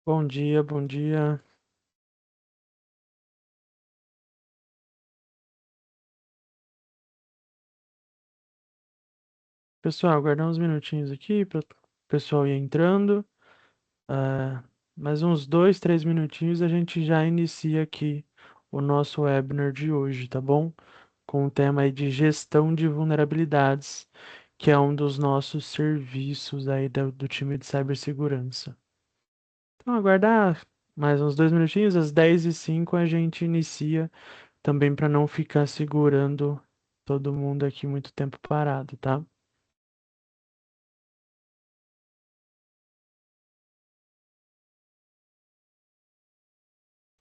Bom dia, bom dia. Pessoal, aguardar uns minutinhos aqui para o pessoal ir entrando. Ah, mais uns 2, 3 minutinhos a gente já inicia aqui o nosso webinar de hoje, tá bom? Com o tema aí de gestão de vulnerabilidades, que é um dos nossos serviços aí do time de cibersegurança. Então, aguardar mais uns 2 minutinhos, às 10h05 a gente inicia, também para não ficar segurando todo mundo aqui muito tempo parado, tá?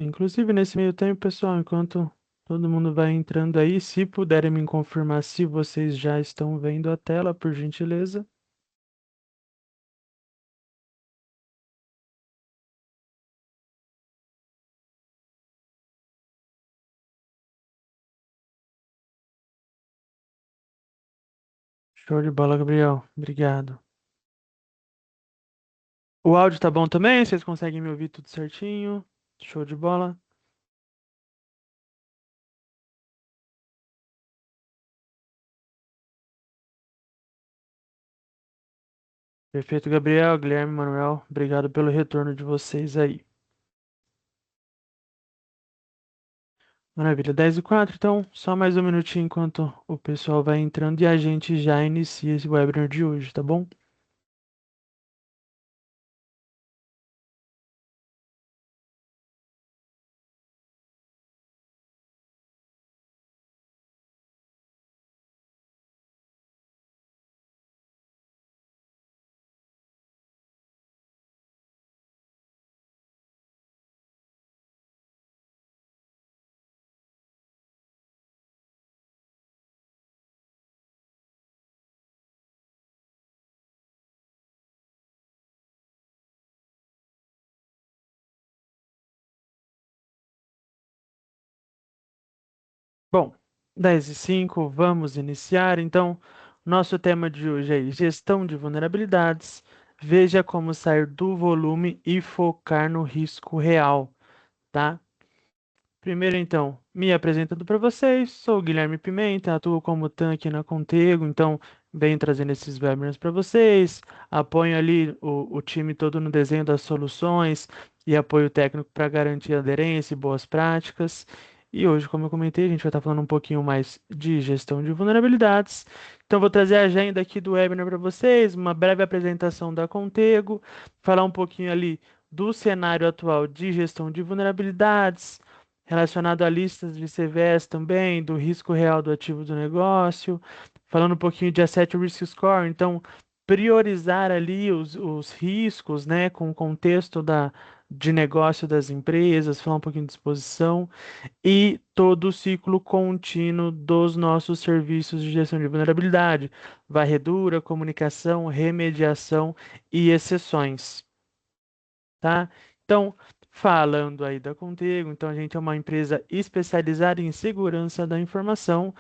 Inclusive, nesse meio tempo, pessoal, enquanto todo mundo vai entrando aí, se puderem me confirmar se vocês já estão vendo a tela, por gentileza. Show de bola, Gabriel. Obrigado. O áudio tá bom também? Vocês conseguem me ouvir tudo certinho? Show de bola. Perfeito, Gabriel, Guilherme, Manuel. Obrigado pelo retorno de vocês aí. Maravilha, 10h04, então só mais um minutinho enquanto o pessoal vai entrando e a gente já inicia esse webinar de hoje, tá bom? Bom, 10h05, vamos iniciar. Então, nosso tema de hoje é gestão de vulnerabilidades. Veja como sair do volume e focar no risco real, tá? Primeiro, então, me apresentando para vocês, sou o Guilherme Pimenta, atuo como tanque na Contego, então venho trazendo esses webinars para vocês, apoio ali o time todo no desenho das soluções e apoio técnico para garantir aderência e boas práticas. E hoje, como eu comentei, a gente vai estar falando um pouquinho mais de gestão de vulnerabilidades. Então, vou trazer a agenda aqui do webinar para vocês, uma breve apresentação da Contego, falar um pouquinho ali do cenário atual de gestão de vulnerabilidades relacionado a listas de CVEs também, do risco real do ativo do negócio, falando um pouquinho de Asset Risk Score, então priorizar ali os riscos, né, com o contexto de negócio das empresas, falar um pouquinho de exposição e todo o ciclo contínuo dos nossos serviços de gestão de vulnerabilidade, varredura, comunicação, remediação e exceções, tá? Então, falando aí da Contigo, então a gente é uma empresa especializada em segurança da informação,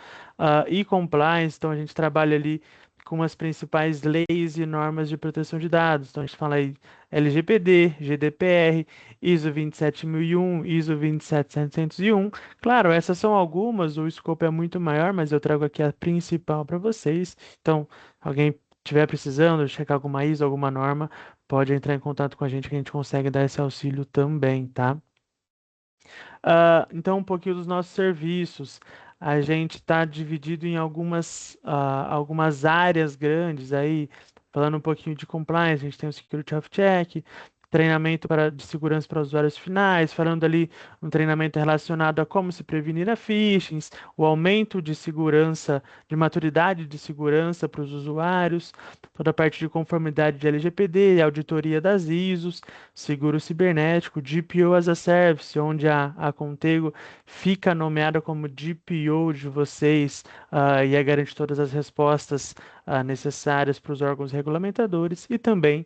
e compliance, então a gente trabalha ali com as principais leis e normas de proteção de dados. Então a gente fala aí LGPD, GDPR, ISO 27001, ISO 27701. Claro, essas são algumas, o escopo é muito maior, mas eu trago aqui a principal para vocês. Então, alguém estiver precisando checar alguma ISO, alguma norma, pode entrar em contato com a gente que a gente consegue dar esse auxílio também, tá? Então, um pouquinho dos nossos serviços. A gente está dividido em algumas áreas grandes aí, falando um pouquinho de compliance, a gente tem o Security of Check, treinamento de segurança para usuários finais, falando ali um treinamento relacionado a como se prevenir a phishing, o aumento de segurança, de maturidade de segurança para os usuários, toda a parte de conformidade de LGPD, auditoria das ISOs, seguro cibernético, DPO as a Service, onde a Contego fica nomeada como DPO de vocês, e garante todas as respostas necessárias para os órgãos regulamentadores e também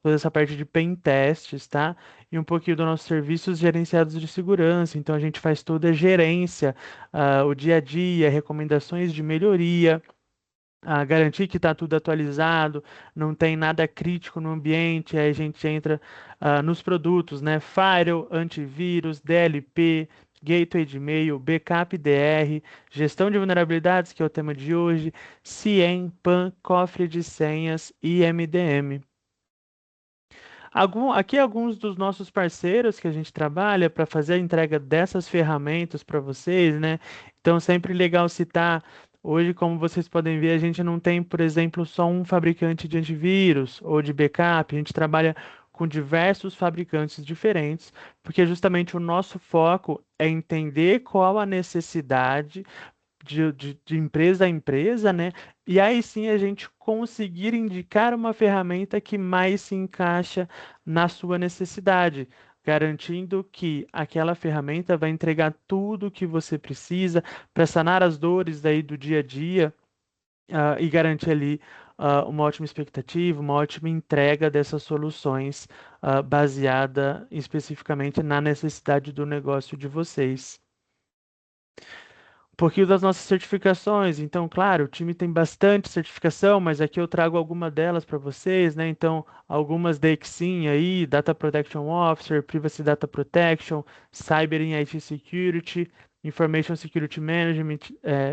toda essa parte de pen tests, tá? E um pouquinho dos nossos serviços gerenciados de segurança. Então a gente faz toda a gerência, o dia a dia, recomendações de melhoria garantir que está tudo atualizado, não tem nada crítico no ambiente, aí a gente entra nos produtos, né? Firewall, antivírus, DLP, gateway de e-mail, backup DR, gestão de vulnerabilidades, que é o tema de hoje, CIEM, PAN, cofre de senhas e MDM. Aqui alguns dos nossos parceiros que a gente trabalha para fazer a entrega dessas ferramentas para vocês, né? Então, sempre legal citar. Hoje, como vocês podem ver, a gente não tem, por exemplo, só um fabricante de antivírus ou de backup. A gente trabalha com diversos fabricantes diferentes, porque justamente o nosso foco é entender qual a necessidade de empresa a empresa, né? E aí sim a gente conseguir indicar uma ferramenta que mais se encaixa na sua necessidade, garantindo que aquela ferramenta vai entregar tudo o que você precisa para sanar as dores daí do dia a dia, e garantir ali uma ótima expectativa, uma ótima entrega dessas soluções, baseada especificamente na necessidade do negócio de vocês. Um pouquinho das nossas certificações. Então, claro, o time tem bastante certificação, mas aqui eu trago alguma delas para vocês, né? Então, algumas da Exim aí, Data Protection Officer, Privacy Data Protection, Cyber and IT Security, Information Security Management,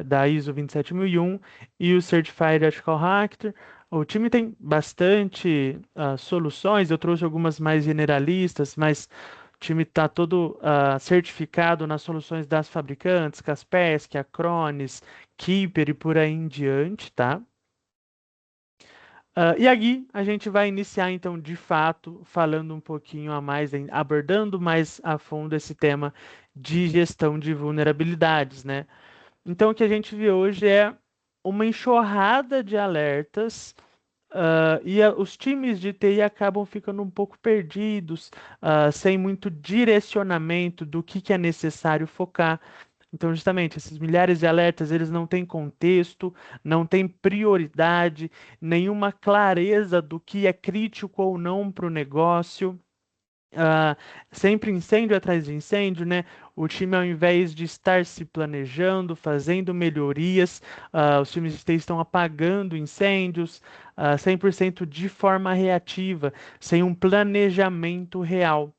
da ISO 27001 e o Certified Ethical Hacker. O time tem bastante soluções, eu trouxe algumas mais generalistas, mas o time está todo certificado nas soluções das fabricantes, Kaspersky, Acronis, Keeper e por aí em diante, tá? E aqui a gente vai iniciar então de fato falando um pouquinho a mais, abordando mais a fundo esse tema de gestão de vulnerabilidades, né? Então o que a gente vê hoje é uma enxurrada de alertas. Os times de TI acabam ficando um pouco perdidos, sem muito direcionamento do que é necessário focar. Então, justamente, esses milhares de alertas, eles não têm contexto, não têm prioridade, nenhuma clareza do que é crítico ou não para o negócio. Ah, Sempre incêndio atrás de incêndio, né? O time, ao invés de estar se planejando, fazendo melhorias, os times de TI estão apagando incêndios, 100% de forma reativa, sem um planejamento real.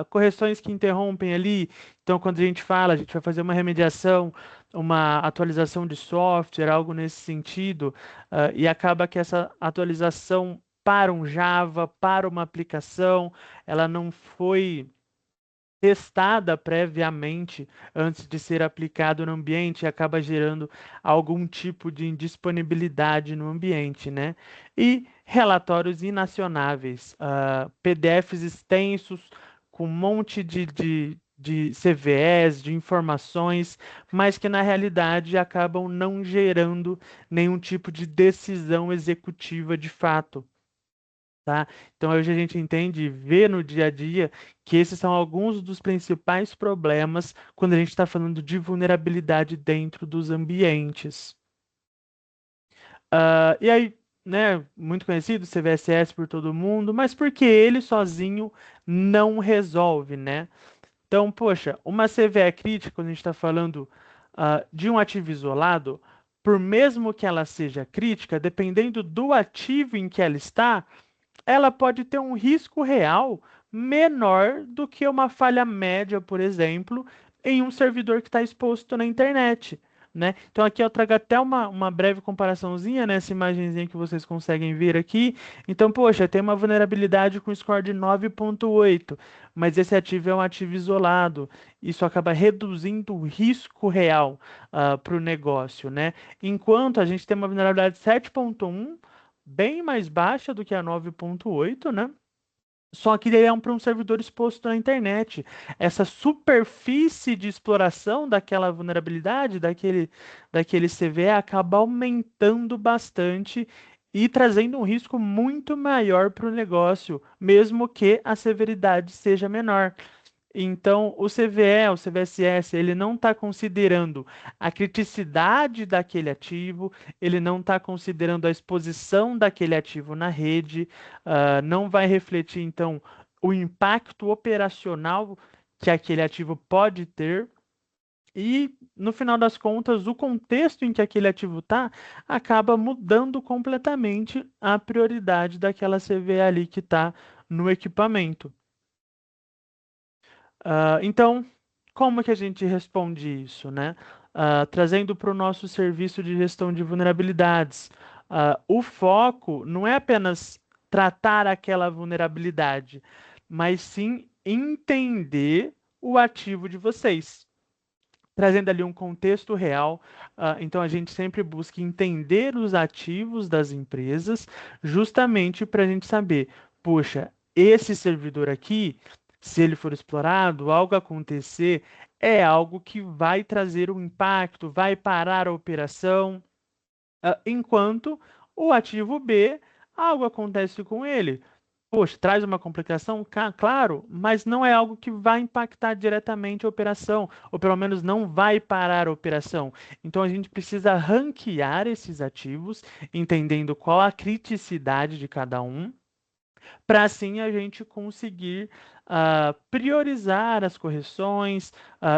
Correções que interrompem ali. Então, quando a gente fala, a gente vai fazer uma remediação, uma atualização de software, algo nesse sentido, e acaba que essa atualização para um Java, para uma aplicação, ela não foi testada previamente antes de ser aplicado no ambiente e acaba gerando algum tipo de indisponibilidade no ambiente, né? E relatórios inacionáveis, PDFs extensos com um monte de CVEs, de informações, mas que na realidade acabam não gerando nenhum tipo de decisão executiva de fato. Tá? Então hoje a gente entende e vê no dia a dia que esses são alguns dos principais problemas quando a gente está falando de vulnerabilidade dentro dos ambientes. E aí, né, muito conhecido, CVSS por todo mundo, mas porque ele sozinho não resolve, né? Então, poxa, uma CVE crítica, quando a gente está falando de um ativo isolado, por mesmo que ela seja crítica, dependendo do ativo em que ela está, ela pode ter um risco real menor do que uma falha média, por exemplo, em um servidor que está exposto na internet, né? Então aqui eu trago até uma breve comparaçãozinha nessa imagenzinha que vocês conseguem ver aqui. Então, poxa, tem uma vulnerabilidade com score de 9.8, mas esse ativo é um ativo isolado. Isso acaba reduzindo o risco real para o negócio, né? Enquanto a gente tem uma vulnerabilidade 7.1 bem mais baixa do que a 9.8, né? Só que ele é para um servidor exposto na internet. Essa superfície de exploração daquela vulnerabilidade, daquele CVE, acaba aumentando bastante e trazendo um risco muito maior para o negócio, mesmo que a severidade seja menor. Então, o CVE, o CVSS, ele não está considerando a criticidade daquele ativo, ele não está considerando a exposição daquele ativo na rede, não vai refletir, então, o impacto operacional que aquele ativo pode ter. E, no final das contas, o contexto em que aquele ativo está acaba mudando completamente a prioridade daquela CVE ali que está no equipamento. Então, como que a gente responde isso, né? Trazendo para o nosso serviço de gestão de vulnerabilidades. O foco não é apenas tratar aquela vulnerabilidade, mas sim entender o ativo de vocês, trazendo ali um contexto real. Então, a gente sempre busca entender os ativos das empresas, justamente para a gente saber, poxa, esse servidor aqui, se ele for explorado, algo acontecer, é algo que vai trazer um impacto, vai parar a operação. Enquanto o ativo B, algo acontece com ele. Poxa, traz uma complicação? Claro, mas não é algo que vai impactar diretamente a operação, ou pelo menos não vai parar a operação. Então a gente precisa ranquear esses ativos, entendendo qual a criticidade de cada um, para assim a gente conseguir priorizar as correções,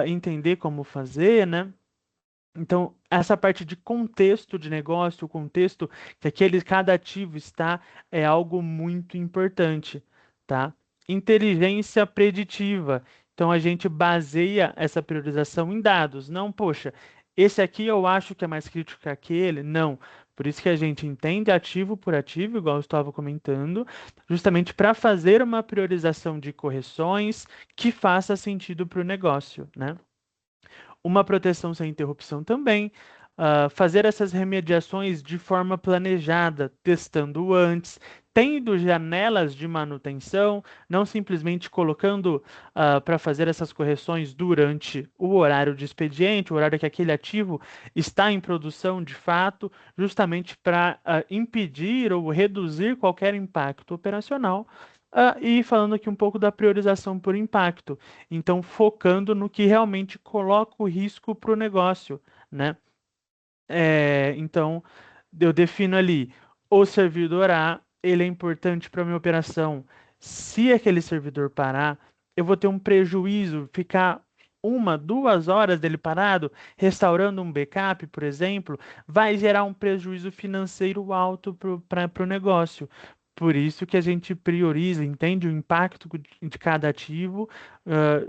entender como fazer, né? Então, essa parte de contexto de negócio, o contexto que cada ativo está, é algo muito importante, tá? Inteligência preditiva. Então, a gente baseia essa priorização em dados. Não, poxa, esse aqui eu acho que é mais crítico que aquele. Não. Por isso que a gente entende ativo por ativo, igual eu estava comentando, justamente para fazer uma priorização de correções que faça sentido para o negócio, né? Uma proteção sem interrupção também, fazer essas remediações de forma planejada, testando antes, tendo janelas de manutenção, não simplesmente colocando para fazer essas correções durante o horário de expediente, o horário que aquele ativo está em produção de fato, justamente para impedir ou reduzir qualquer impacto operacional. E falando aqui um pouco da priorização por impacto. Então, focando no que realmente coloca o risco para o negócio, né? Então, eu defino ali o servidor A, ele é importante para a minha operação. Se aquele servidor parar, eu vou ter um prejuízo, ficar 1, 2 horas dele parado, restaurando um backup, por exemplo, vai gerar um prejuízo financeiro alto para o negócio. Por isso que a gente prioriza, entende o impacto de cada ativo,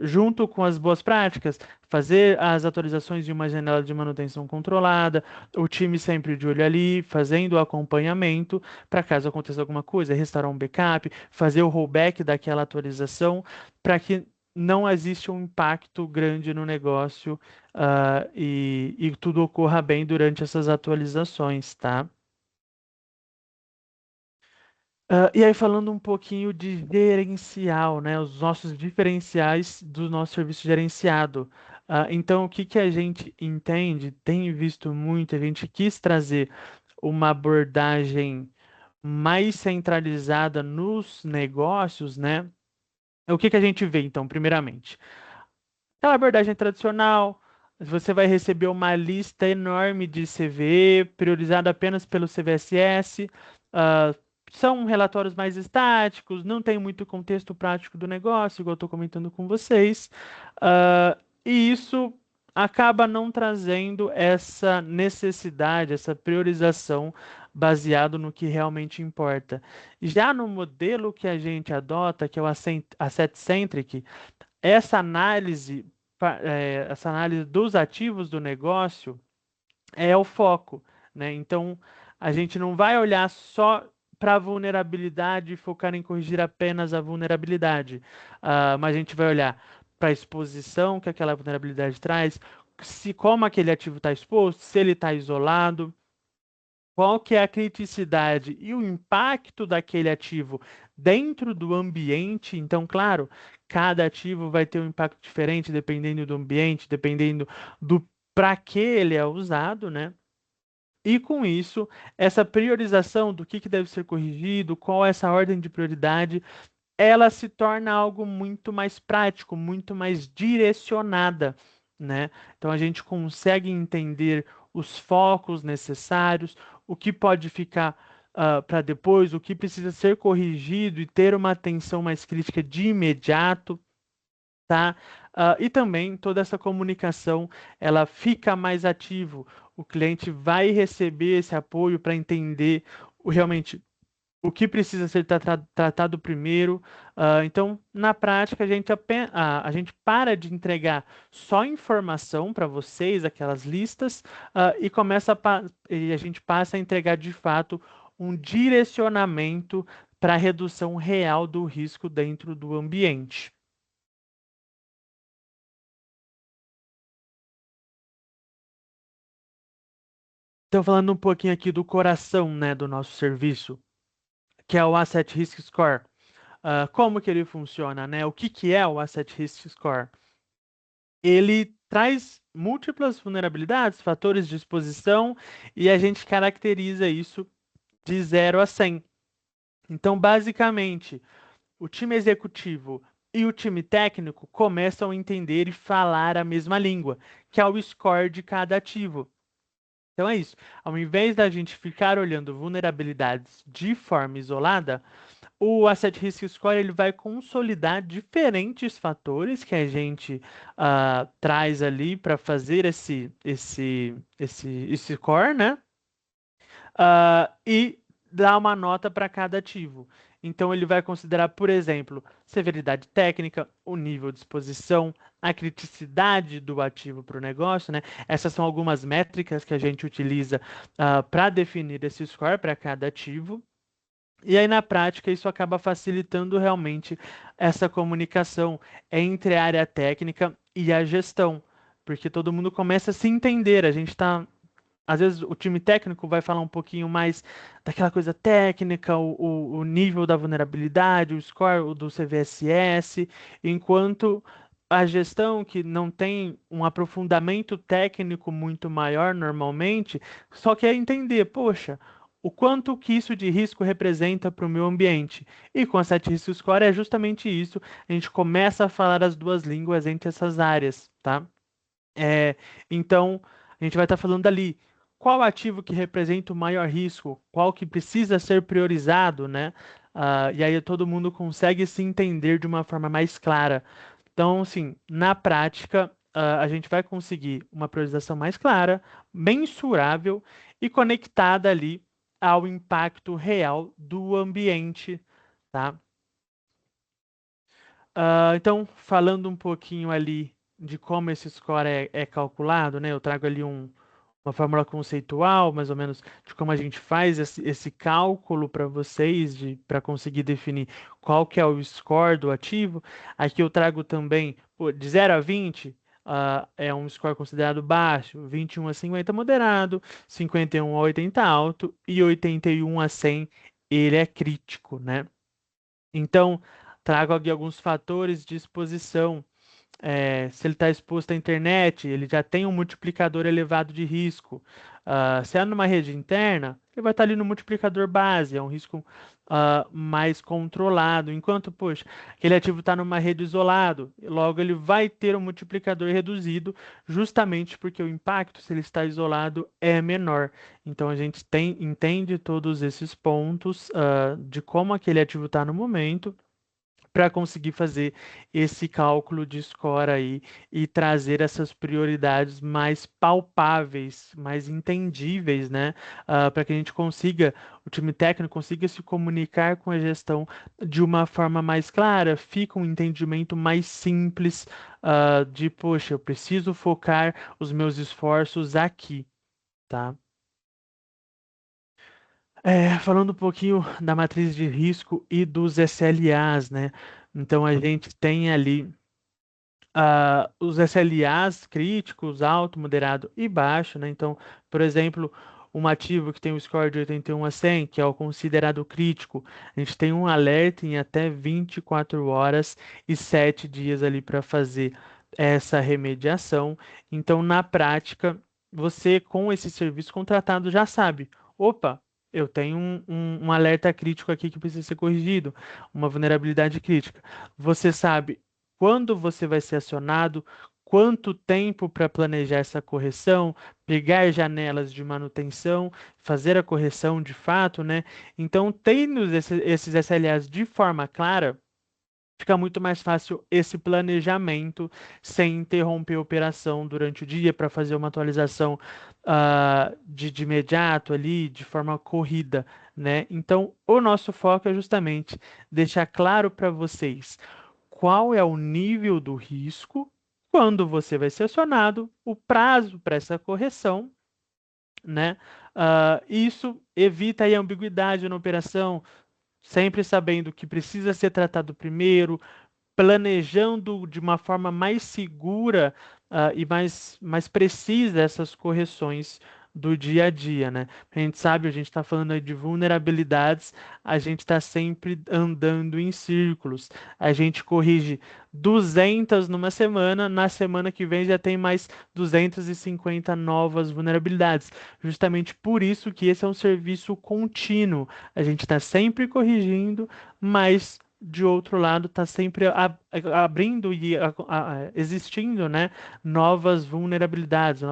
junto com as boas práticas, fazer as atualizações de uma janela de manutenção controlada, o time sempre de olho ali, fazendo o acompanhamento para caso aconteça alguma coisa, restaurar um backup, fazer o rollback daquela atualização, para que não exista um impacto grande no negócio, e tudo ocorra bem durante essas atualizações, tá? E aí, falando um pouquinho de gerencial, né? Os nossos diferenciais do nosso serviço gerenciado. Então, o que que a gente entende, tem visto muito, a gente quis trazer uma abordagem mais centralizada nos negócios, né? O que que a gente vê, então, primeiramente? Aquela abordagem tradicional, você vai receber uma lista enorme de CVE, priorizada apenas pelo CVSS. ah, São relatórios mais estáticos, não tem muito contexto prático do negócio, igual eu estou comentando com vocês. E isso acaba não trazendo essa necessidade, essa priorização baseado no que realmente importa. Já no modelo que a gente adota, que é o Asset-Centric, essa análise, essa análise dos ativos do negócio é o foco, né? Então, a gente não vai olhar só para a vulnerabilidade e focar em corrigir apenas a vulnerabilidade, mas a gente vai olhar para a exposição que aquela vulnerabilidade traz, se como aquele ativo está exposto, se ele está isolado, qual que é a criticidade e o impacto daquele ativo dentro do ambiente. Então, claro, cada ativo vai ter um impacto diferente dependendo do ambiente, dependendo do para que ele é usado, né? E com isso, essa priorização do que deve ser corrigido, qual é essa ordem de prioridade, ela se torna algo muito mais prático, muito mais direcionada, né? Então a gente consegue entender os focos necessários, o que pode ficar para depois, o que precisa ser corrigido e ter uma atenção mais crítica de imediato. tá? E também toda essa comunicação, ela fica mais ativo. O cliente vai receber esse apoio para entender realmente o que precisa ser tratado primeiro. Então, na prática, a gente para de entregar só informação para vocês, aquelas listas, e a gente passa a entregar de fato um direcionamento para a redução real do risco dentro do ambiente. Então, falando um pouquinho aqui do coração, né, do nosso serviço, que é o Asset Risk Score. Como que ele funciona, né? O que que é o Asset Risk Score? Ele traz múltiplas vulnerabilidades, fatores de exposição, e a gente caracteriza isso de 0 a 100. Então, basicamente, o time executivo e o time técnico começam a entender e falar a mesma língua, que é o score de cada ativo. Então é isso. Ao invés da gente ficar olhando vulnerabilidades de forma isolada, o Asset Risk Score ele vai consolidar diferentes fatores que a gente traz ali para fazer esse score, né? E dar uma nota para cada ativo. Então, ele vai considerar, por exemplo, severidade técnica, o nível de exposição, a criticidade do ativo para o negócio, né? Essas são algumas métricas que a gente utiliza para definir esse score para cada ativo. E aí, na prática, isso acaba facilitando realmente essa comunicação entre a área técnica e a gestão, porque todo mundo começa a se entender. A gente está às vezes o time técnico vai falar um pouquinho mais daquela coisa técnica, o nível da vulnerabilidade, o score do CVSS, enquanto a gestão, que não tem um aprofundamento técnico muito maior normalmente, só quer entender, poxa, o quanto que isso de risco representa para o meu ambiente. E com a Set Risk Score é justamente isso, a gente começa a falar as duas línguas entre essas áreas, tá? É, então, a gente vai estar falando ali qual ativo que representa o maior risco, qual que precisa ser priorizado, né? E aí todo mundo consegue se entender de uma forma mais clara. Então, assim, na prática, a gente vai conseguir uma priorização mais clara, mensurável e conectada ali ao impacto real do ambiente, tá? Então, falando um pouquinho ali de como esse score é calculado, né? Eu trago ali uma fórmula conceitual, mais ou menos, de como a gente faz esse cálculo para vocês, para conseguir definir qual que é o score do ativo. Aqui eu trago também, pô, de 0 a 20, é um score considerado baixo, 21 a 50 moderado, 51 a 80 alto e 81 a 100 ele é crítico, né? Então, trago aqui alguns fatores de exposição. Se ele está exposto à internet, ele já tem um multiplicador elevado de risco. Se é numa rede interna, ele vai estar ali no multiplicador base, é um risco mais controlado. Enquanto, poxa, aquele ativo está numa rede isolado, logo ele vai ter um multiplicador reduzido, justamente porque o impacto, se ele está isolado, é menor. Então a gente entende todos esses pontos de como aquele ativo está no momento para conseguir fazer esse cálculo de score aí e trazer essas prioridades mais palpáveis, mais entendíveis, né? Para que a gente consiga, o time técnico consiga se comunicar com a gestão de uma forma mais clara, fica um entendimento mais simples, de, poxa, eu preciso focar os meus esforços aqui, tá? Falando um pouquinho da matriz de risco e dos SLAs, né? Então a gente tem ali os SLAs críticos, alto, moderado e baixo, né? Então, por exemplo, um ativo que tem um score de 81 a 100, que é o considerado crítico, a gente tem um alerta em até 24 horas e 7 dias ali para fazer essa remediação. Então, na prática, você com esse serviço contratado já sabe, opa, eu tenho um alerta crítico aqui que precisa ser corrigido, uma vulnerabilidade crítica. Você sabe quando você vai ser acionado, quanto tempo para planejar essa correção, pegar janelas de manutenção, fazer a correção de fato, né? Então, tendo esses SLAs de forma clara, fica muito mais fácil esse planejamento sem interromper a operação durante o dia para fazer uma atualização de imediato ali, de forma corrida, né? Então, o nosso foco é justamente deixar claro para vocês qual é o nível do risco, quando você vai ser acionado, o prazo para essa correção, né? Isso evita aí a ambiguidade na operação, sempre sabendo que precisa ser tratado primeiro, planejando de uma forma mais segura, e mais precisa essas correções do dia a dia, né? A gente sabe, a gente está falando aí de vulnerabilidades, a gente está sempre andando em círculos. A gente corrige 200 numa semana, na semana que vem já tem mais 250 novas vulnerabilidades. Justamente por isso que esse é um serviço contínuo. A gente está sempre corrigindo, mas de outro lado está sempre abrindo e existindo, né, novas vulnerabilidades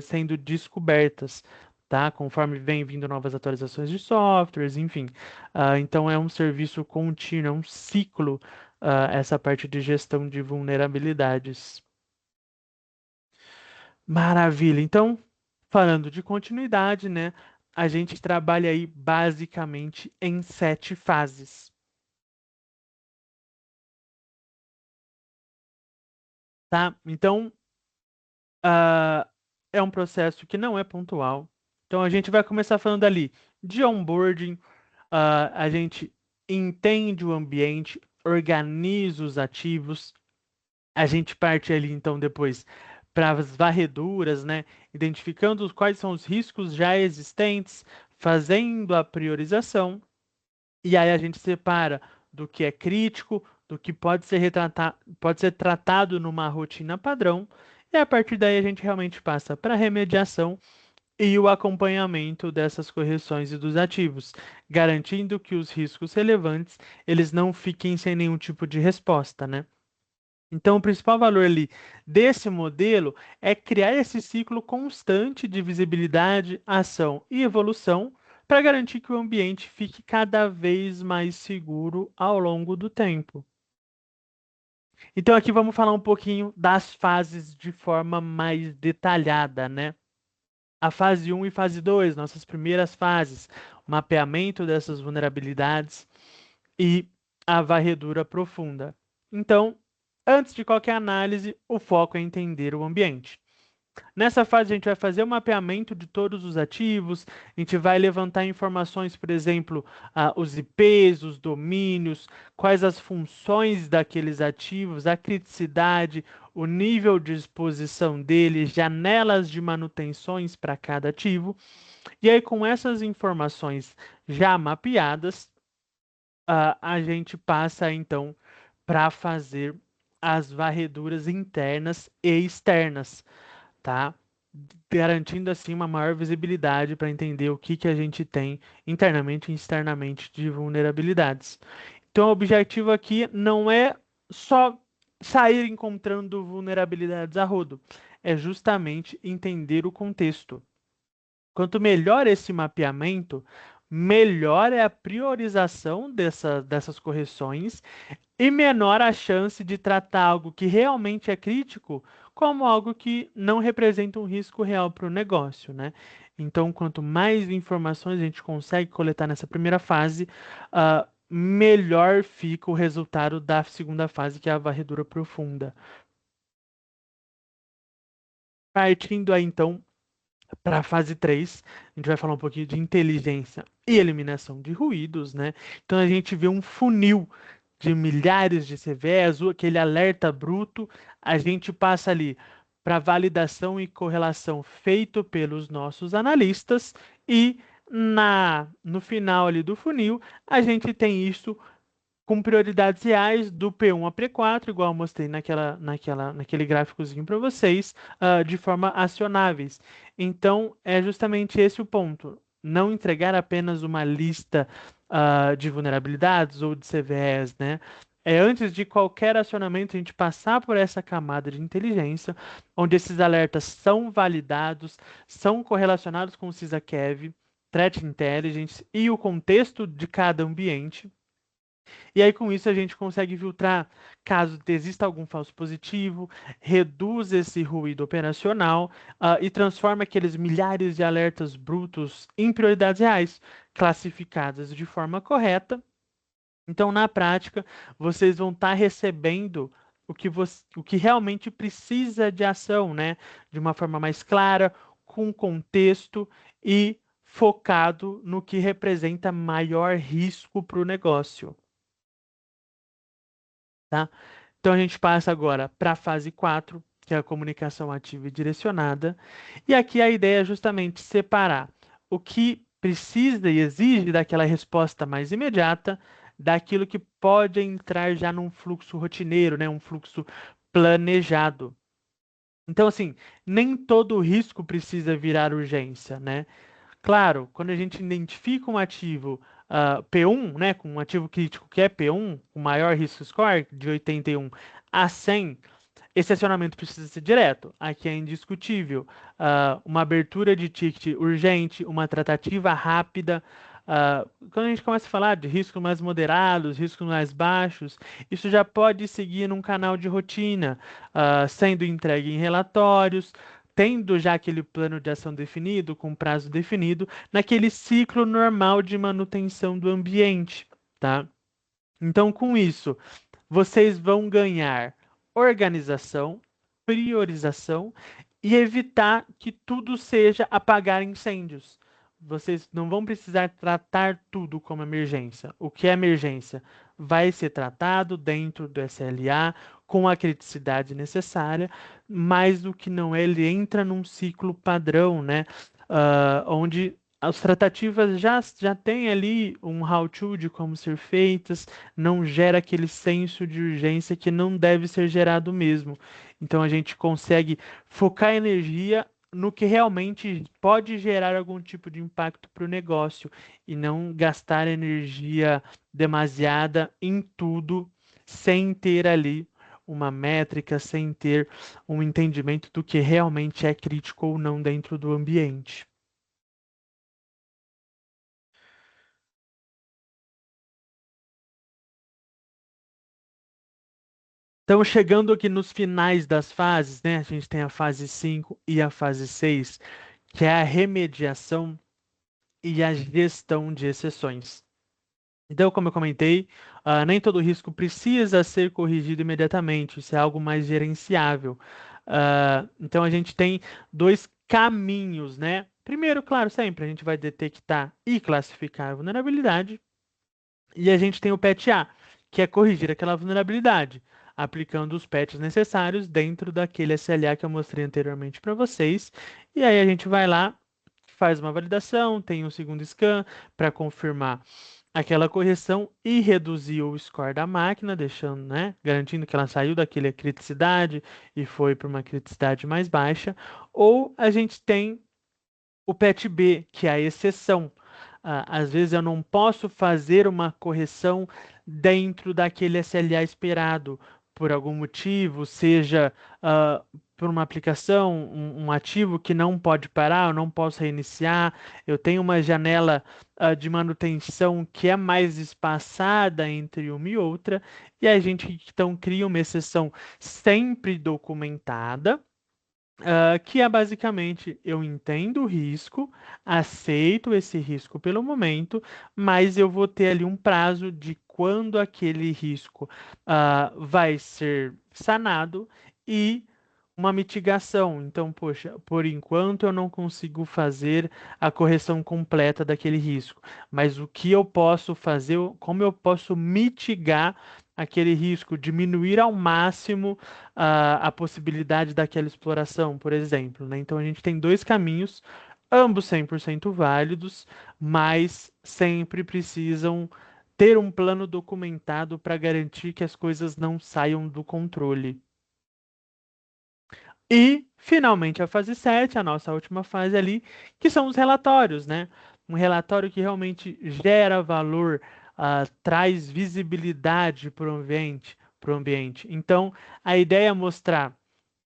sendo descobertas, tá? Conforme vem vindo novas atualizações de softwares, enfim. Então é um serviço contínuo, é um ciclo, essa parte de gestão de vulnerabilidades. Maravilha. Então, falando de continuidade, né, a gente trabalha aí basicamente em 7 fases. Tá? Então, é um processo que não é pontual. Então a gente vai começar falando ali de onboarding, a gente entende o ambiente, organiza os ativos, a gente parte ali então depois para as varreduras, né? Identificando quais são os riscos já existentes, fazendo a priorização, e aí a gente separa do que é crítico, do que pode ser tratado numa rotina padrão, e a partir daí a gente realmente passa para a remediação e o acompanhamento dessas correções e dos ativos, garantindo que os riscos relevantes eles não fiquem sem nenhum tipo de resposta, né? Então, o principal valor ali desse modelo é criar esse ciclo constante de visibilidade, ação e evolução para garantir que o ambiente fique cada vez mais seguro ao longo do tempo. Então, aqui vamos falar um pouquinho das fases de forma mais detalhada, né? A fase um e fase 2, nossas primeiras fases, o mapeamento dessas vulnerabilidades e a varredura profunda. Então, antes de qualquer análise, o foco é entender o ambiente. Nessa fase, a gente vai fazer o mapeamento de todos os ativos, a gente vai levantar informações, por exemplo, os IPs, os domínios, quais as funções daqueles ativos, a criticidade, o nível de exposição deles, janelas de manutenções para cada ativo. E aí, com essas informações já mapeadas, a gente passa então para fazer as varreduras internas e externas, tá? Garantindo assim uma maior visibilidade para entender o que que a gente tem internamente e externamente de vulnerabilidades. Então, o objetivo aqui não é só sair encontrando vulnerabilidades a rodo, é justamente entender o contexto. Quanto melhor esse mapeamento, melhor é a priorização dessas correções e menor a chance de tratar algo que realmente é crítico como algo que não representa um risco real para o negócio, né? Então, quanto mais informações a gente consegue coletar nessa primeira fase, melhor fica o resultado da segunda fase, que é a varredura profunda. Partindo aí, então, para a fase 3, a gente vai falar um pouquinho de inteligência e eliminação de ruídos, né? Então a gente vê um funil de milhares de CVEs, aquele alerta bruto, a gente passa ali para validação e correlação feito pelos nossos analistas e no final ali do funil, a gente tem isso com prioridades reais do P1 a P4, igual eu mostrei naquele gráficozinho para vocês, de forma acionáveis. Então, é justamente esse o ponto. Não entregar apenas uma lista, de vulnerabilidades ou de CVEs, né? É antes de qualquer acionamento a gente passar por essa camada de inteligência, onde esses alertas são validados, são correlacionados com o CISA-KEV, Threat Intelligence e o contexto de cada ambiente E aí, com isso, a gente consegue filtrar caso exista algum falso positivo, reduz esse ruído operacional, e transforma aqueles milhares de alertas brutos em prioridades reais, classificadas de forma correta. Então, na prática, vocês vão estar recebendo o que realmente precisa de ação, né? De uma forma mais clara, com contexto e focado no que representa maior risco para o negócio, tá? Então, a gente passa agora para a fase 4, que é a comunicação ativa e direcionada. E aqui a ideia é justamente separar o que precisa e exige daquela resposta mais imediata daquilo que pode entrar já num fluxo rotineiro, né? Um fluxo planejado. Então, assim, nem todo risco precisa virar urgência, né? Claro, quando a gente identifica um ativo P1, né, com um ativo crítico que é P1, o maior risco score de 81 a 100, esse acionamento precisa ser direto. Aqui é indiscutível. Uma abertura de ticket urgente, uma tratativa rápida. Quando a gente começa a falar de riscos mais moderados, riscos mais baixos, isso já pode seguir num canal de rotina, sendo entregue em relatórios, tendo já aquele plano de ação definido, com prazo definido, naquele ciclo normal de manutenção do ambiente, tá? Então, com isso, vocês vão ganhar organização, priorização e evitar que tudo seja apagar incêndios. Vocês não vão precisar tratar tudo como emergência. O que é emergência vai ser tratado dentro do SLA com a criticidade necessária, mas o que não é, ele entra num ciclo padrão, né? Onde as tratativas já têm ali um how-to de como ser feitas, não gera aquele senso de urgência que não deve ser gerado mesmo. Então a gente consegue focar energia no que realmente pode gerar algum tipo de impacto para o negócio e não gastar energia demasiada em tudo sem ter ali uma métrica, sem ter um entendimento do que realmente é crítico ou não dentro do ambiente. Então, chegando aqui nos finais das fases, né? A gente tem a fase 5 e a fase 6, que é a remediação e a gestão de exceções. Então, como eu comentei, nem todo risco precisa ser corrigido imediatamente, isso é algo mais gerenciável. Então, a gente tem dois caminhos, né? Primeiro, claro, sempre a gente vai detectar e classificar a vulnerabilidade, e a gente tem o patch A, que é corrigir aquela vulnerabilidade, aplicando os patches necessários dentro daquele SLA que eu mostrei anteriormente para vocês. E aí a gente vai lá, faz uma validação, tem um segundo scan para confirmar aquela correção e reduzir o score da máquina, deixando, né, garantindo que ela saiu daquela criticidade e foi para uma criticidade mais baixa. Ou a gente tem o PET B, que é a exceção. Às vezes eu não posso fazer uma correção dentro daquele SLA esperado, por algum motivo, seja por uma aplicação, um ativo que não pode parar, eu não posso reiniciar, eu tenho uma janela de manutenção que é mais espaçada entre uma e outra, e a gente então cria uma exceção sempre documentada, que é basicamente eu entendo o risco, aceito esse risco pelo momento, mas eu vou ter ali um prazo de quando aquele risco vai ser sanado e uma mitigação. Então, poxa, por enquanto eu não consigo fazer a correção completa daquele risco, mas o que eu posso fazer, como eu posso mitigar aquele risco, diminuir ao máximo a possibilidade daquela exploração, por exemplo, né? Então a gente tem dois caminhos, ambos 100% válidos, mas sempre precisam ter um plano documentado para garantir que as coisas não saiam do controle. E, finalmente, a fase 7, a nossa última fase ali, que são os relatórios, né? Um relatório que realmente gera valor, traz visibilidade para o ambiente, Então, a ideia é mostrar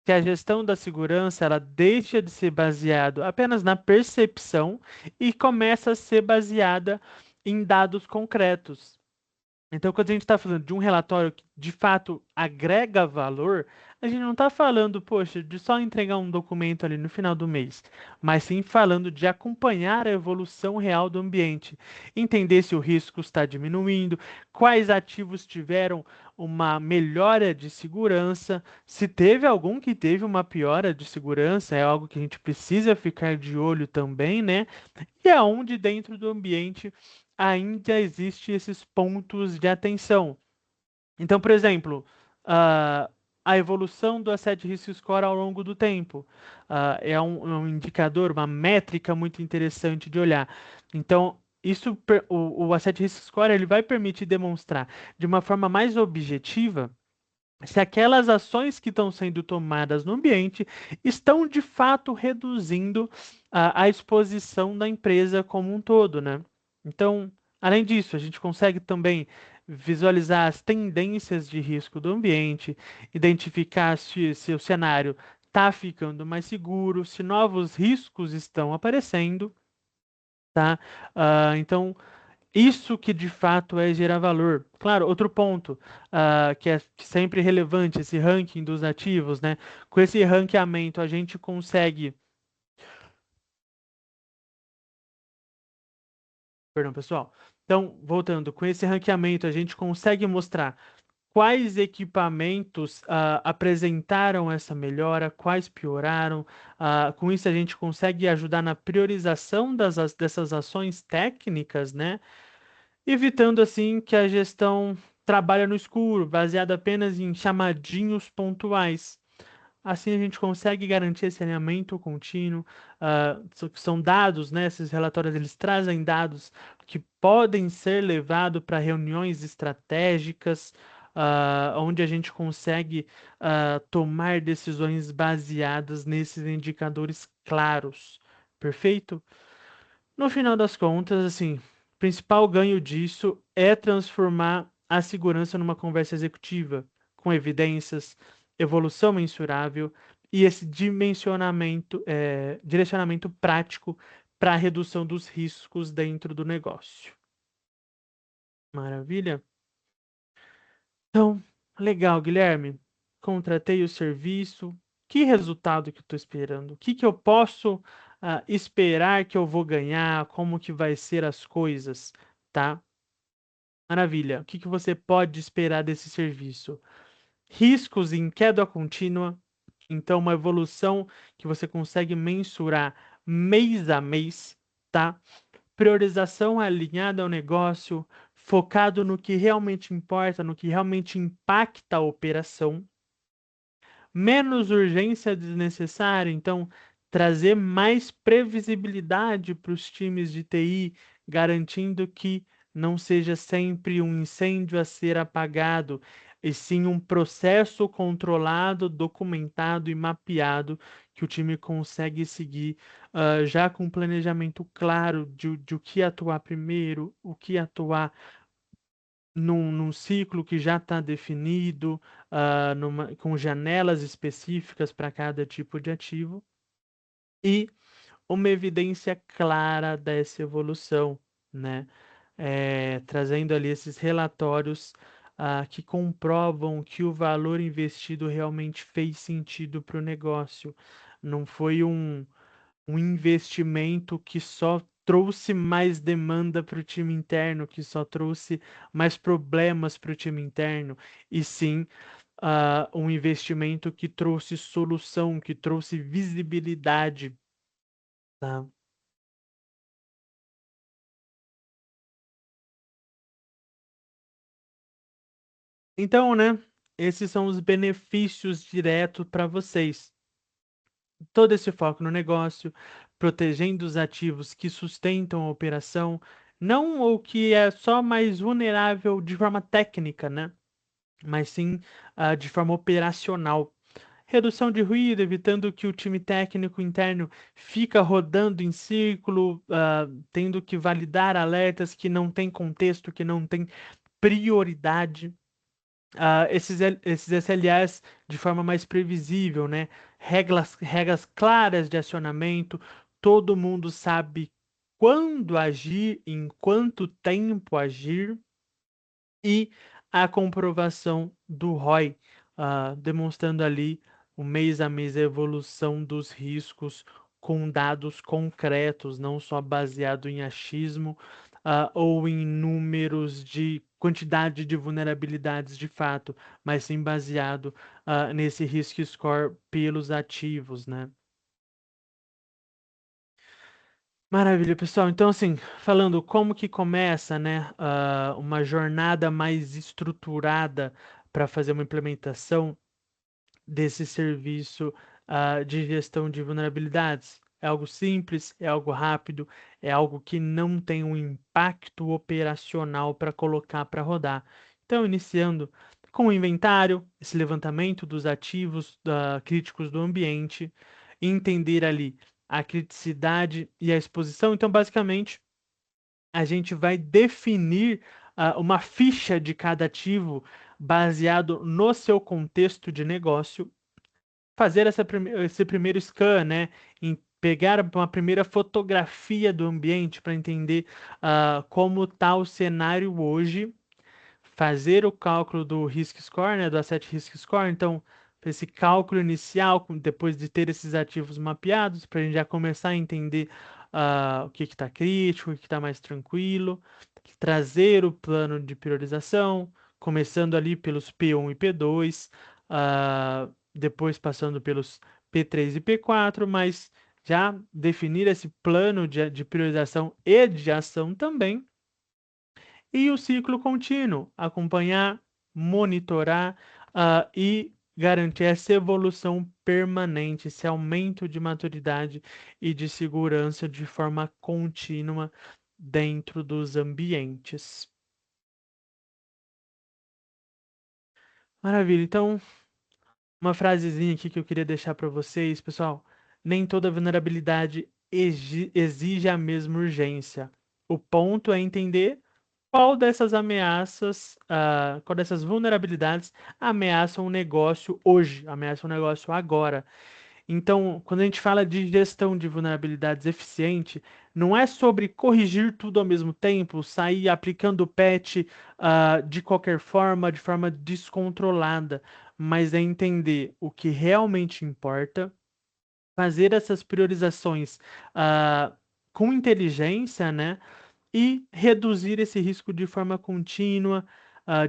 que a gestão da segurança ela deixa de ser baseado apenas na percepção e começa a ser baseada em dados concretos. Então, quando a gente está falando de um relatório que de fato agrega valor, a gente não está falando, poxa, de só entregar um documento ali no final do mês, mas sim falando de acompanhar a evolução real do ambiente, entender se o risco está diminuindo, quais ativos tiveram uma melhora de segurança, se teve algum que teve uma piora de segurança, é algo que a gente precisa ficar de olho também, né? E aonde dentro do ambiente ainda existe esses pontos de atenção. Então, por exemplo, ah, a evolução do Asset Risk Score ao longo do tempo é um indicador, uma métrica muito interessante de olhar. Então, o Asset Risk Score ele vai permitir demonstrar de uma forma mais objetiva se aquelas ações que estão sendo tomadas no ambiente estão de fato reduzindo a exposição da empresa como um todo, né? Então, além disso, a gente consegue também visualizar as tendências de risco do ambiente, identificar se o cenário está ficando mais seguro, se novos riscos estão aparecendo, tá? Então, isso que de fato é gerar valor. Claro, outro ponto que é sempre relevante, esse ranking dos ativos, né? Com esse ranqueamento, a gente consegue. Perdão, pessoal. Então, voltando, com esse ranqueamento, a gente consegue mostrar quais equipamentos apresentaram essa melhora, quais pioraram. Com isso, a gente consegue ajudar na priorização dessas ações técnicas, né? Evitando assim que a gestão trabalhe no escuro, baseada apenas em chamadinhos pontuais. Assim a gente consegue garantir esse alinhamento contínuo. São dados, né? Esses relatórios eles trazem dados que podem ser levados para reuniões estratégicas, onde a gente consegue tomar decisões baseadas nesses indicadores claros. Perfeito? No final das contas, assim, o principal ganho disso é transformar a segurança numa conversa executiva, com evidências, evolução mensurável e esse direcionamento prático para a redução dos riscos dentro do negócio. Maravilha? Então, legal, Guilherme. Contratei o serviço. Que resultado que eu estou esperando? O que que eu posso esperar que eu vou ganhar? Como que vai ser as coisas, tá? Maravilha. O que que você pode esperar desse serviço? Riscos em queda contínua. Então, uma evolução que você consegue mensurar mês a mês, tá? Priorização alinhada ao negócio, focado no que realmente importa, no que realmente impacta a operação, menos urgência desnecessária, então trazer mais previsibilidade para os times de TI, garantindo que não seja sempre um incêndio a ser apagado, e sim um processo controlado, documentado e mapeado que o time consegue seguir já com um planejamento claro de o que atuar primeiro, o que atuar num ciclo que já está definido, com janelas específicas para cada tipo de ativo, e uma evidência clara dessa evolução, né? Trazendo ali esses relatórios que comprovam que o valor investido realmente fez sentido para o negócio. Não foi um investimento que só trouxe mais demanda para o time interno, que só trouxe mais problemas para o time interno, e sim um investimento que trouxe solução, que trouxe visibilidade, tá? Então, né, esses são os benefícios diretos para vocês. Todo esse foco no negócio, protegendo os ativos que sustentam a operação, não o que é só mais vulnerável de forma técnica, né? Mas sim de forma operacional. Redução de ruído, evitando que o time técnico interno fica rodando em círculo, tendo que validar alertas que não têm contexto, que não têm prioridade. Esses SLAs de forma mais previsível, né? Regras claras de acionamento, todo mundo sabe quando agir, em quanto tempo agir, e a comprovação do ROI, demonstrando ali o mês a mês a evolução dos riscos com dados concretos, não só baseado em achismo, ou em números de quantidade de vulnerabilidades de fato, mas sim baseado, nesse risk score pelos ativos, né? Maravilha, pessoal. Então, assim, falando como que começa, né, uma jornada mais estruturada para fazer uma implementação desse serviço, de gestão de vulnerabilidades. É algo simples, é algo rápido, é algo que não tem um impacto operacional para colocar para rodar. Então, iniciando com o inventário, esse levantamento dos ativos, críticos do ambiente, entender ali a criticidade e a exposição. Então, basicamente, a gente vai definir, uma ficha de cada ativo baseado no seu contexto de negócio, fazer esse primeiro scan, né? Em pegar uma primeira fotografia do ambiente para entender, como está o cenário hoje, fazer o cálculo do risk score, né, do asset risk score. Então, esse cálculo inicial, depois de ter esses ativos mapeados, para a gente já começar a entender, o que está crítico, o que está mais tranquilo, trazer o plano de priorização, começando ali pelos P1 e P2, depois passando pelos P3 e P4, mas já definir esse plano de priorização e de ação também, e o ciclo contínuo, acompanhar, monitorar, e garantir essa evolução permanente, esse aumento de maturidade e de segurança de forma contínua dentro dos ambientes. Maravilha. Então, uma frasezinha aqui que eu queria deixar para vocês, pessoal. Nem toda vulnerabilidade exige a mesma urgência. O ponto é entender qual dessas ameaças, qual dessas vulnerabilidades ameaçam o negócio hoje, ameaçam o negócio agora. Então, quando a gente fala de gestão de vulnerabilidades eficiente, não é sobre corrigir tudo ao mesmo tempo, sair aplicando patch, de qualquer forma, de forma descontrolada, mas é entender o que realmente importa, fazer essas priorizações, com inteligência, né? E reduzir esse risco de forma contínua,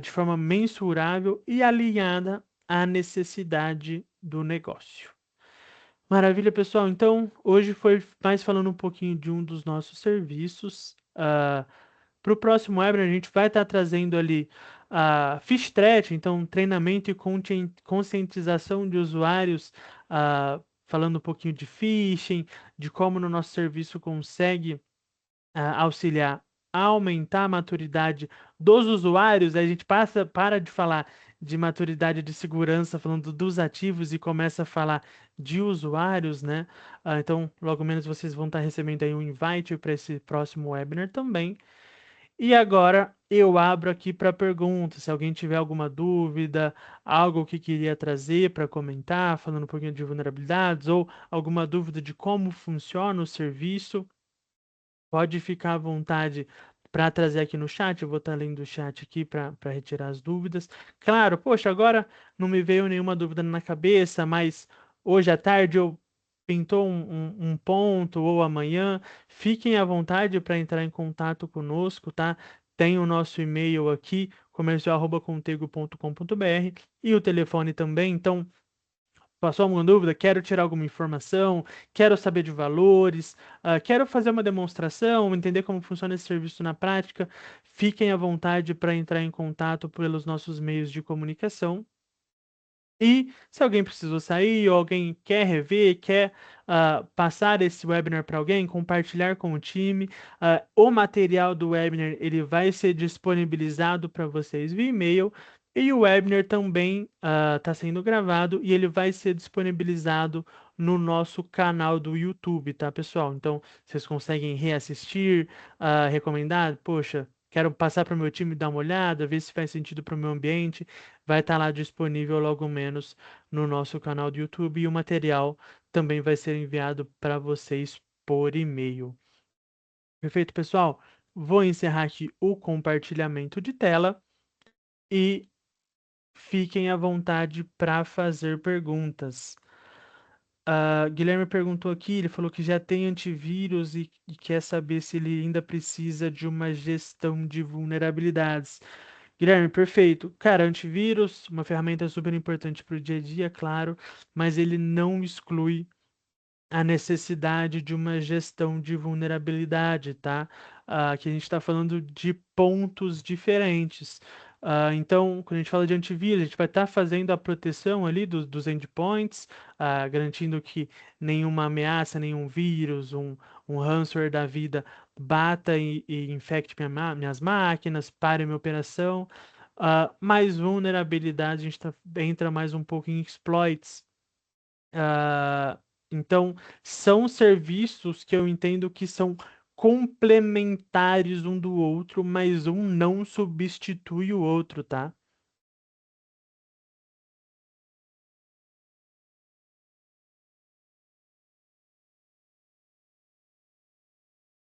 de forma mensurável e alinhada à necessidade do negócio. Maravilha, pessoal. Então, hoje foi mais falando um pouquinho de um dos nossos serviços. Para o próximo webinar, a gente vai estar trazendo ali a Phish Threat, então treinamento e conscientização de usuários, falando um pouquinho de phishing, de como no nosso serviço consegue, auxiliar a aumentar a maturidade dos usuários. Aí a gente para de falar de maturidade de segurança, falando dos ativos, e começa a falar de usuários, né? Então, logo menos vocês vão estar recebendo aí um invite para esse próximo webinar também. E agora eu abro aqui para perguntas. Se alguém tiver alguma dúvida, algo que queria trazer para comentar, falando um pouquinho de vulnerabilidades, ou alguma dúvida de como funciona o serviço, pode ficar à vontade para trazer aqui no chat. Eu vou estar lendo o chat aqui para retirar as dúvidas. Claro, poxa, agora não me veio nenhuma dúvida na cabeça, mas hoje à tarde eu pintou um ponto, ou amanhã. Fiquem à vontade para entrar em contato conosco, tá? Tem o nosso e-mail aqui, comercial@contego.com.br, e o telefone também. Então, passou alguma dúvida? Quero tirar alguma informação, quero saber de valores, quero fazer uma demonstração, entender como funciona esse serviço na prática. Fiquem à vontade para entrar em contato pelos nossos meios de comunicação. E se alguém precisou sair, ou alguém quer rever, quer, passar esse webinar para alguém, compartilhar com o time, o material do webinar ele vai ser disponibilizado para vocês via e-mail, e o webinar também está sendo gravado e ele vai ser disponibilizado no nosso canal do YouTube, tá, pessoal? Então, vocês conseguem reassistir, recomendar, poxa, quero passar para o meu time dar uma olhada, ver se faz sentido para o meu ambiente. Vai estar lá disponível logo menos no nosso canal do YouTube, e o material também vai ser enviado para vocês por e-mail. Perfeito, pessoal? Vou encerrar aqui o compartilhamento de tela e fiquem à vontade para fazer perguntas. Guilherme perguntou aqui, ele falou que já tem antivírus e quer saber se ele ainda precisa de uma gestão de vulnerabilidades. Guilherme, perfeito. Cara, antivírus, uma ferramenta super importante para o dia a dia, claro, mas ele não exclui a necessidade de uma gestão de vulnerabilidade, tá? Que a gente está falando de pontos diferentes. Então, quando a gente fala de antivírus, a gente vai estar fazendo a proteção ali dos endpoints, garantindo que nenhuma ameaça, nenhum vírus, um ransomware da vida bata e infecte minhas máquinas, pare minha operação. Mais vulnerabilidade, a gente entra mais um pouco em exploits. Ah, então, são serviços que eu entendo que são complementares um do outro, mas um não substitui o outro, tá?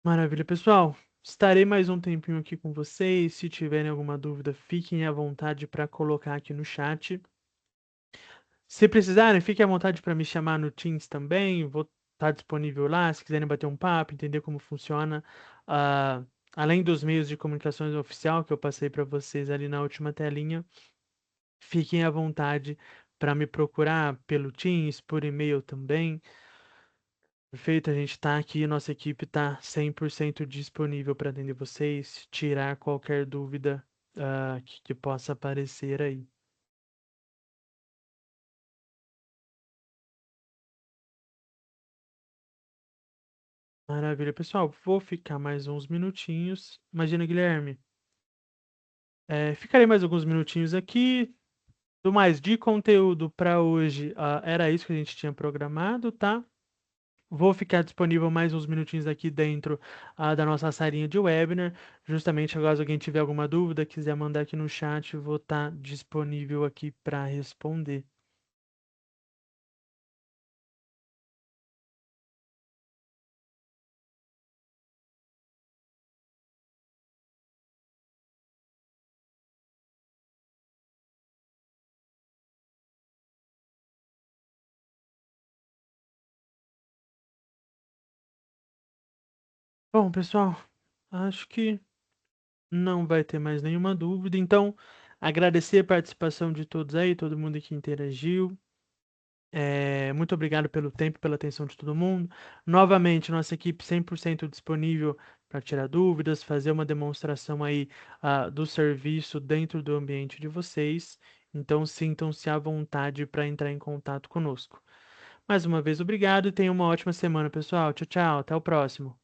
Maravilha, pessoal. Estarei mais um tempinho aqui com vocês. Se tiverem alguma dúvida, fiquem à vontade para colocar aqui no chat. Se precisarem, fiquem à vontade para me chamar no Teams também. Vou estar disponível lá, se quiserem bater um papo, entender como funciona. ah, Além dos meios de comunicações oficial que eu passei para vocês ali na última telinha, fiquem à vontade para me procurar pelo Teams, por e-mail também. Perfeito, a gente está aqui, nossa equipe está 100% disponível para atender vocês, tirar qualquer dúvida que possa aparecer aí. Maravilha, pessoal. Vou ficar mais uns minutinhos. Imagina, Guilherme. Ficarei mais alguns minutinhos aqui. Do mais de conteúdo para hoje, era isso que a gente tinha programado, tá? Vou ficar disponível mais uns minutinhos aqui dentro, da nossa salinha de webinar. Justamente agora, se alguém tiver alguma dúvida, quiser mandar aqui no chat, vou estar disponível aqui para responder. Bom, pessoal, acho que não vai ter mais nenhuma dúvida. Então, agradecer a participação de todos aí, todo mundo que interagiu. Muito obrigado pelo tempo, pela atenção de todo mundo. Novamente, nossa equipe 100% disponível para tirar dúvidas, fazer uma demonstração aí, do serviço dentro do ambiente de vocês. Então, sintam-se à vontade para entrar em contato conosco. Mais uma vez, obrigado e tenham uma ótima semana, pessoal. Tchau, tchau. Até o próximo.